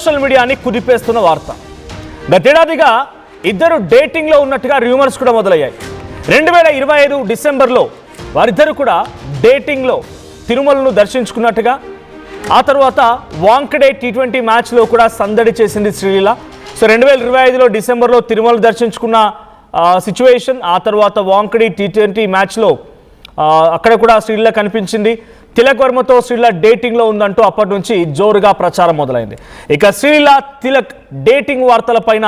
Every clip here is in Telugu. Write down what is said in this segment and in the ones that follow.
సోషల్ మీడియాని కుదిపేస్తున్న వార్త. గతేడాదిగా ఇద్దరు డేటింగ్లో ఉన్నట్టుగా రూమర్స్ కూడా మొదలయ్యాయి. 2025 డిసెంబర్లో వారిద్దరు కూడా డేటింగ్లో తిరుమలను దర్శించుకున్నట్టుగా, ఆ తర్వాత వాంకడే T20 మ్యాచ్లో కూడా సందడి చేసింది శ్రీలీల. సో 2025లో డిసెంబర్లో తిరుమల దర్శించుకున్న సిచ్యువేషన్, ఆ తర్వాత వాంకడే T20 మ్యాచ్లో అక్కడ కూడా శ్రీలీల కనిపించింది. తిలక్ వర్మతో శ్రీలీల డేటింగ్లో ఉందంటూ అప్పటి నుంచి జోరుగా ప్రచారం మొదలైంది. ఇక శ్రీలీల తిలక్ డేటింగ్ వార్తలపైన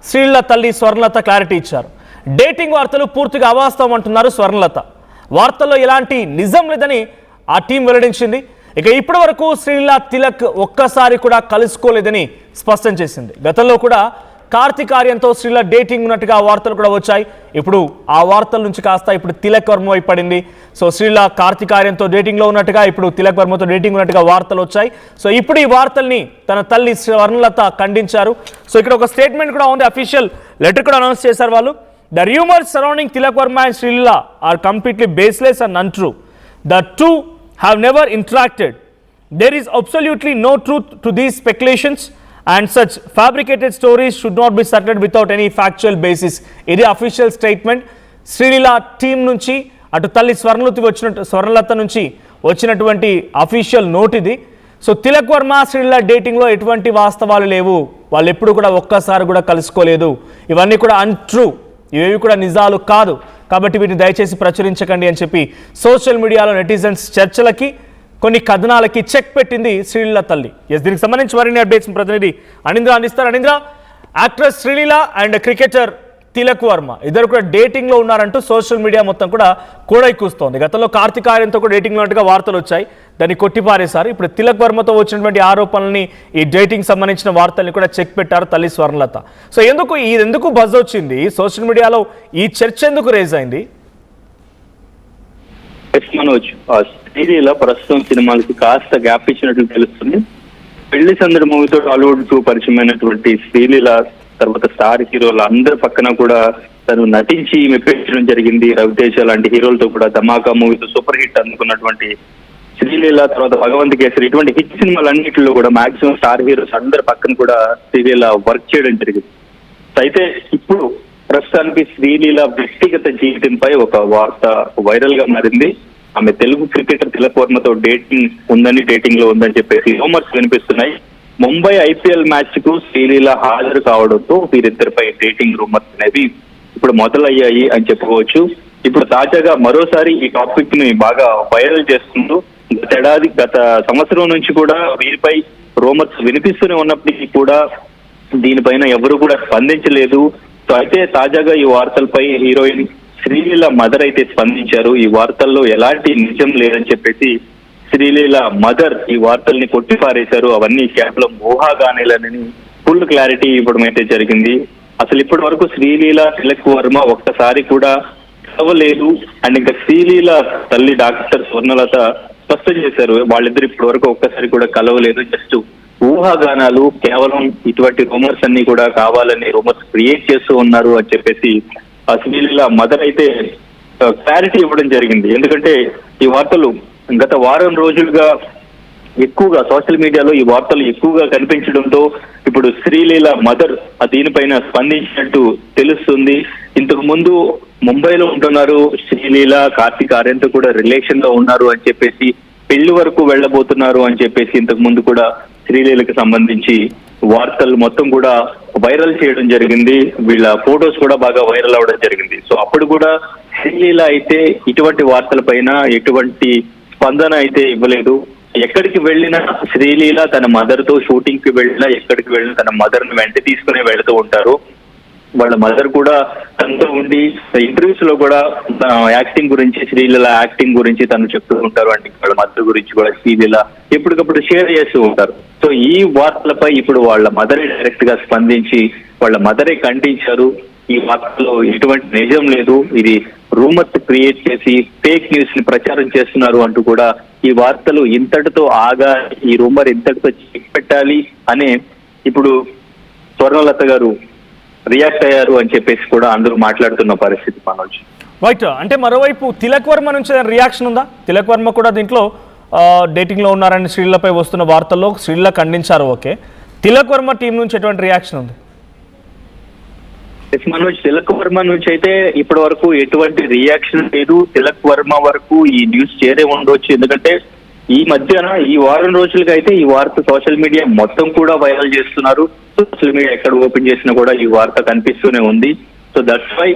శ్రీలీల తల్లి స్వర్ణలత క్లారిటీ ఇచ్చారు. డేటింగ్ వార్తలు పూర్తిగా అవాస్తవం అంటున్నారు స్వర్ణలత. వార్తల్లో ఎలాంటి నిజం లేదని ఆ టీం వెల్లడించింది. ఇక ఇప్పటి వరకు శ్రీలీల తిలక్ ఒక్కసారి కూడా కలుసుకోలేదని స్పష్టం చేసింది. గతంలో కూడా కార్తిక్ ఆర్యన్తో శ్రీలీల డేటింగ్ ఉన్నట్టుగా వార్తలు కూడా వచ్చాయి. ఇప్పుడు ఆ వార్తల నుంచి కాస్త ఇప్పుడు తిలక్ వర్మ వైపు పడింది. సో శ్రీలీల కార్తిక్ ఆర్యన్తో డేటింగ్లో ఉన్నట్టుగా, ఇప్పుడు తిలక్ వర్మతో డేటింగ్ ఉన్నట్టుగా వార్తలు వచ్చాయి. సో ఇప్పుడు ఈ వార్తల్ని తన తల్లి స్వర్ణలత ఖండించారు. సో ఇక్కడ ఒక స్టేట్మెంట్ కూడా ఉంది, అఫీషియల్ లెటర్ కూడా అనౌన్స్ చేశారు వాళ్ళు. The rumors surrounding Tilak Varma and Srilila are completely baseless and untrue. The two have never interacted. There is absolutely no truth to these speculations and such fabricated stories should not be started without any factual basis. ఇది అఫీషియల్ స్టేట్మెంట్. శ్రీలీల టీం నుంచి అటు తల్లి స్వర్ణలత నుంచి వచ్చినటువంటి అఫీషియల్ నోట్ ఇది. సో తిలక్ వర్మ శ్రీలీల డేటింగ్లో ఎటువంటి వాస్తవాలు లేవు, వాళ్ళు ఎప్పుడు కూడా ఒక్కసారి కూడా కలుసుకోలేదు, ఇవన్నీ కూడా అన్ట్రూ, ఇవేవి కూడా నిజాలు కాదు, కాబట్టి వీటిని దయచేసి ప్రచురించకండి అని చెప్పి సోషల్ మీడియాలో నెటిజన్స్ చర్చలకి, కొన్ని కథనాలకి చెక్ పెట్టింది శ్రీలీల తల్లి. దీనికి సంబంధించి మరిన్ని అప్డేట్స్ ప్రతినిధి అనింద్ర అందిస్తారు. Anindra, actress Sreeleela and cricketer Tilak Varma ఇద్దరు కూడా డేటింగ్లో ఉన్నారంటూ సోషల్ మీడియా మొత్తం కూడా కూడైకూస్తోంది. గతంలో కార్తిక్ ఆర్యన్తో కూడా డేటింగ్లో ఉన్నట్టుగా వార్తలు వచ్చాయి, దాన్ని కొట్టిపారేశారు. ఇప్పుడు తిలక్ వర్మతో వచ్చినటువంటి ఆరోపణల్ని, ఈ డేటింగ్ సంబంధించిన వార్తల్ని కూడా చెక్ పెట్టారు తల్లి స్వర్ణలత. సో ఎందుకు బజ్ వచ్చింది సోషల్ మీడియాలో, ఈ చర్చ ఎందుకు రేజ్ అయింది? మనోజ్, శ్రీలీల ప్రస్తుతం సినిమాలకి కాస్త గ్యాప్ ఇచ్చినట్లు తెలుస్తుంది. పెళ్లి సందడి మూవీతో టాలీవుడ్ కు పరిచయమైనటువంటి శ్రీలీల తర్వాత స్టార్ హీరోల అందరి పక్కన కూడా తను నటించి మెప్పించడం జరిగింది. రవితేజ లాంటి హీరోలతో కూడా ధమాకా మూవీతో సూపర్ హిట్ అందుకున్నటువంటి శ్రీలీల, తర్వాత భగవంత్ కేసరి, ఇటువంటి హిట్ సినిమాలన్నింటిలో కూడా మాక్సిమం స్టార్ హీరోస్ అందరి పక్కన కూడా శ్రీలీల వర్క్ చేయడం జరిగింది. అయితే ఇప్పుడు ప్రస్తుతానికి శ్రీలీల వ్యక్తిగత జీవితంపై ఒక వార్త వైరల్ గా మారింది. ఆమె తెలుగు క్రికెటర్ తిలక్ వర్మతో డేటింగ్ లో ఉందని చెప్పేసి రూమర్స్ వినిపిస్తున్నాయి. ముంబై IPL మ్యాచ్ కు శ్రీలీల హాజరు కావడంతో వీరిద్దరిపై డేటింగ్ రూమర్స్ అనేవి ఇప్పుడు మొదలయ్యాయి అని చెప్పుకోవచ్చు. ఇప్పుడు తాజాగా మరోసారి ఈ టాపిక్ ని బాగా వైరల్ చేస్తుంటూ గత సంవత్సరం నుంచి కూడా వీరిపై రూమర్స్ వినిపిస్తూనే ఉన్నప్పటికీ కూడా దీనిపైన ఎవరు కూడా స్పందించలేదు. సో అయితే తాజాగా ఈ వార్తలపై హీరోయిన్ శ్రీలీల మదర్ అయితే స్పందించారు. ఈ వార్తల్లో ఎలాంటి నిజం లేదని చెప్పేసి శ్రీలీల మదర్ ఈ వార్తల్ని కొట్టిపారేశారు. అవన్నీ కేవలం ఊహాగానేలని ఫుల్ క్లారిటీ ఇవ్వడం అయితే జరిగింది. అసలు ఇప్పటి వరకు శ్రీలీల తిలక్ వర్మ ఒక్కసారి కూడా కలవలేదు అండ్ ఇంకా శ్రీలీల తల్లి డాక్టర్ స్వర్ణలత స్పష్టం చేశారు, వాళ్ళిద్దరు ఇప్పటి వరకు ఒక్కసారి కూడా కలవలేదు, జస్ట్ ఊహాగానాలు, కేవలం ఇటువంటి రూమర్స్ అన్ని కూడా కావాలని రూమర్స్ క్రియేట్ చేస్తూ ఉన్నారు అని చెప్పేసి శ్రీలీల మదర్ అయితే క్లారిటీ ఇవ్వడం జరిగింది. ఎందుకంటే ఈ వార్తలు గత వారం రోజులుగా ఎక్కువగా సోషల్ మీడియాలో ఈ వార్తలు ఎక్కువగా కనిపించడంతో ఇప్పుడు శ్రీలీల మదర్ దీనిపైన స్పందించినట్టు తెలుస్తుంది. ఇంతకు ముందు ముంబైలో ఉంటున్నారు శ్రీలీల, కార్తిక్ ఆర్యన్తో కూడా రిలేషన్ లో ఉన్నారు అని చెప్పేసి, పెళ్లి వరకు వెళ్ళబోతున్నారు అని చెప్పేసి ఇంతకు ముందు కూడా శ్రీలీలకు సంబంధించి వార్తలు మొత్తం కూడా వైరల్ చేయడం జరిగింది. వీళ్ళ ఫొటోస్ కూడా బాగా వైరల్ అవడం జరిగింది. సో అప్పుడు కూడా శ్రీలీల అయితే ఇటువంటి వార్తలపైన ఎటువంటి స్పందన అయితే ఇవ్వలేదు. ఎక్కడికి వెళ్ళినా శ్రీలీల తన మదర్ తో షూటింగ్ కి వెళ్ళినా, ఎక్కడికి వెళ్ళినా తన మదర్ ని వెంట తీసుకుని వెళుతూ ఉంటారు. వాళ్ళ మదర్ కూడా తనతో ఉండి ఇంటర్వ్యూస్ లో కూడా యాక్టింగ్ గురించి, శ్రీలీల యాక్టింగ్ గురించి తను చెప్తూ ఉంటారు. అంటే వాళ్ళ మదర్ గురించి కూడా శ్రీలీల ఎప్పటికప్పుడు షేర్ చేస్తూ ఉంటారు. సో ఈ వార్తలపై ఇప్పుడు వాళ్ళ మదరే డైరెక్ట్ గా స్పందించి వాళ్ళ మదరే ఖండించారు. ఈ వార్తలో ఎటువంటి నిజం లేదు, ఇది రూమర్స్ క్రియేట్ చేసి ఫేక్ న్యూస్ ని ప్రచారం చేస్తున్నారు అంటూ కూడా ఈ వార్తలు ఇంతటితో ఆగా, ఈ రూమర్ ఇంతటితో చెక్ పెట్టాలి అనే ఇప్పుడు స్వర్ణలత గారు రియాక్ట్ అయ్యారు అని చెప్పేసి కూడా అందరూ మాట్లాడుతున్న పరిస్థితి మనోజ్. రైట్, అంటే మరోవైపు తిలక్ వర్మ నుంచి రియాక్షన్ ఉందా? తిలక్ వర్మ కూడా దీంట్లో డేటింగ్లో ఉన్నారని శ్రీలీలపై వస్తున్న వార్తల్లో శ్రీలీల ఖండించారు. ఓకే, తిలక్ వర్మ టీం నుంచి ఎటువంటి రియాక్షన్ ఉంది? మనోజ్, తిలక్ వర్మ నుంచి అయితే ఇప్పటి వరకు ఎటువంటి రియాక్షన్ లేదు. తిలక్ వర్మ వరకు ఈ న్యూస్ చేరే ఉండవచ్చు, ఎందుకంటే ఈ మధ్యన ఈ వారం రోజులుగా అయితే ఈ వార్త సోషల్ మీడియా మొత్తం కూడా వైరల్ చేస్తున్నారు. సోషల్ మీడియా ఎక్కడ ఓపెన్ చేసినా కూడా ఈ వార్త కనిపిస్తూనే ఉంది. So that's why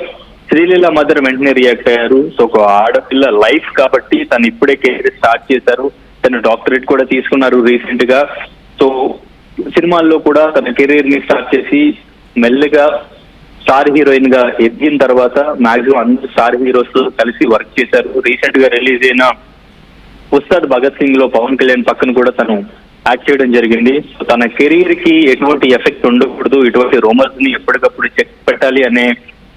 Sreeleela mother వెంటనే రియాక్ట్ అయ్యారు. సో ఒక ఆడపిల్ల లైఫ్ కాబట్టి తను ఇప్పుడే కెరీర్ స్టార్ట్ చేశారు. తను డాక్టరేట్ కూడా తీసుకున్నారు రీసెంట్ గా. సో సినిమాల్లో కూడా తన కెరీర్ ని స్టార్ట్ చేసి మెల్లగా స్టార్ హీరోయిన్ గా ఎదిగిన తర్వాత మాక్సిమం అందరు స్టార్ హీరోస్ తో కలిసి వర్క్ చేశారు. రీసెంట్ గా రిలీజ్ అయిన ఉస్తాద్ భగత్ సింగ్ లో పవన్ కళ్యాణ్ పక్కన కూడా తను యాక్ట్ చేయడం జరిగింది. సో తన కెరీర్ కి ఎటువంటి ఎఫెక్ట్ ఉండకూడదు, ఇటువంటి రూమర్స్ ని ఎప్పటికప్పుడు చెక్ పెట్టాలి అనే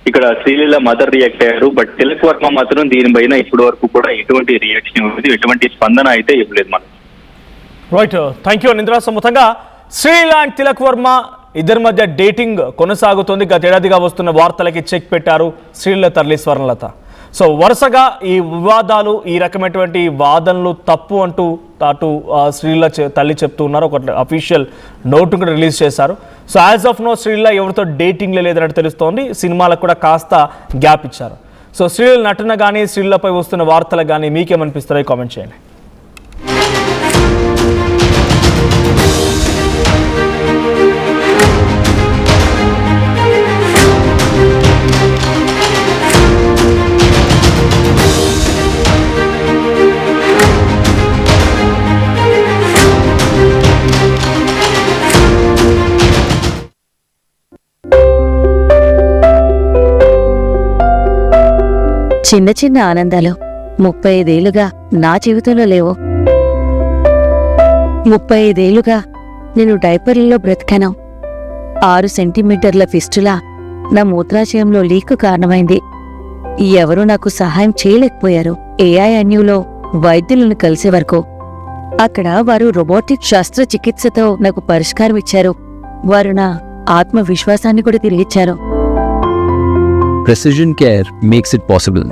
ఇక్కడ శ్రీలీల మదర్ రియాక్ట్ అయ్యారు. బట్ తిలక్ వర్మ మాత్రం దీనిపైన ఇప్పటి వరకు కూడా ఎటువంటి రియాక్షన్ ఇవ్వలేదు, ఎటువంటి స్పందన అయితే ఇవ్వలేదు. మనం రైట్, థ్యాంక్ యూ నింద్రా. సో మొత్తంగా శ్రీలీల అండ్ తిలక్ వర్మ ఇద్దరి మధ్య డేటింగ్ కొనసాగుతుంది. గతేడాదిగా వస్తున్న వార్తలకి చెక్ పెట్టారు శ్రీలీల తల్లి స్వర్ణలత. సో వరుసగా ఈ వివాదాలు, ఈ రకమైనటువంటి వాదనలు తప్పు అంటూ అటు శ్రీలీల తల్లి చెప్తూ ఉన్నారు. ఒక అఫీషియల్ నోట్ కూడా రిలీజ్ చేశారు. So as of now Sreeleela ఎవరితో డేటింగ్లే లేదన్నట్టు తెలుస్తోంది. సినిమాలకు కూడా కాస్త గ్యాప్ ఇచ్చారు. సో శ్రీలీల నటన కానీ శ్రీలీలపై వస్తున్న వార్తలకు కానీ మీకేమనిపిస్తారో కామెంట్ చేయండి. చిన్న చిన్న ఆనందాలు 35 ఏళ్లుగా నా జీవితంలో లేవు. 35 ఏళ్లుగా నేను డైపర్లలో బ్రతికాను. 6 సెంటీమీటర్ల ఫిస్టులా నా మూత్రాశయంలో లీకు కారణమైంది. ఎవరూ నాకు సహాయం చేయలేకపోయారు. AINUలో వైద్యులను కలిసే వరకు. అక్కడ వారు రోబోటిక్ శస్త్రచికిత్సతో నాకు పరిష్కారం ఇచ్చారు. వారు నా ఆత్మవిశ్వాసాన్ని కూడా తిరిగిచ్చారు. Precision care makes it possible.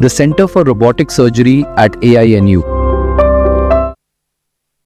The Center for Robotic Surgery at AINU